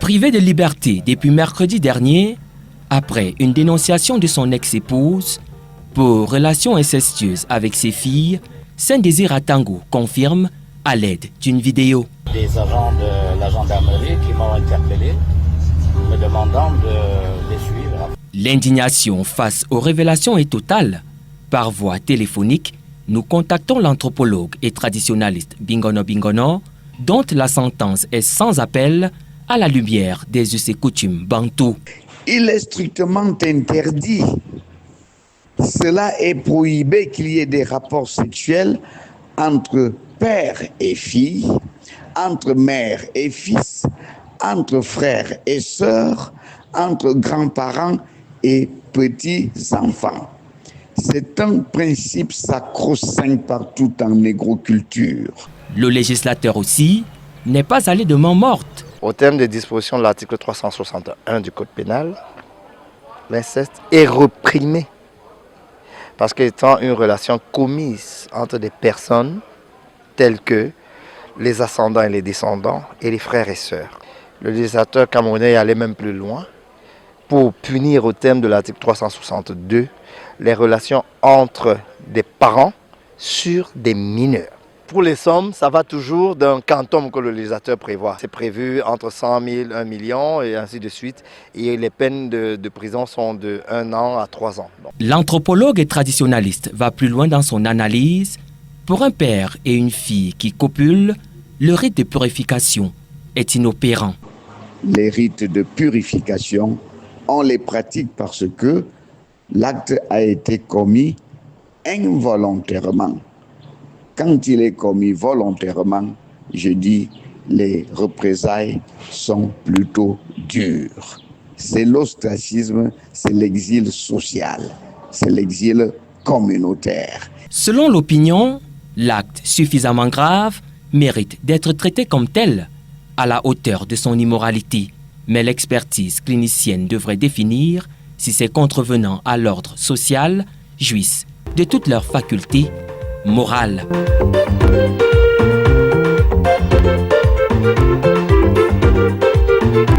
Privé de liberté depuis mercredi dernier, après une dénonciation de son ex-épouse pour relations incestueuses avec ses filles, Saint-Désir Atango confirme à l'aide d'une vidéo. Des agents de la gendarmerie qui m'ont interpellé, me demandant de les suivre. L'indignation face aux révélations est totale. Par voie téléphonique, nous contactons l'anthropologue et traditionnaliste Bingono Bingono, dont la sentence est sans appel à la lumière des us et coutumes bantous. Il est strictement interdit. Cela est prohibé qu'il y ait des rapports sexuels entre père et fille, entre mère et fils, entre frères et sœurs, entre grands-parents et petits-enfants. C'est un principe sacro-saint partout en négroculture. Le législateur aussi n'est pas allé de main morte. Au terme des dispositions de l'article 361 du Code pénal, l'inceste est réprimé parce qu'étant une relation commise entre des personnes telles que les ascendants et les descendants et les frères et sœurs. Le législateur camerounais allait même plus loin pour punir au terme de l'article 362 les relations entre des parents sur des mineurs. Pour les sommes, ça va toujours d'un quantum que le législateur prévoit. C'est prévu entre 100 000, 1 million et ainsi de suite. Et les peines de prison sont de 1 an à 3 ans. L'anthropologue et traditionnaliste va plus loin dans son analyse. Pour un père et une fille qui copulent, le rite de purification est inopérant. Les rites de purification, on les pratique parce que l'acte a été commis involontairement. Quand il est commis volontairement, je dis, les représailles sont plutôt dures. C'est l'ostracisme, c'est l'exil social, c'est l'exil communautaire. Selon l'opinion, l'acte suffisamment grave mérite d'être traité comme tel, à la hauteur de son immoralité. Mais l'expertise clinicienne devrait définir si ces contrevenants à l'ordre social jouissent de toutes leurs facultés morales.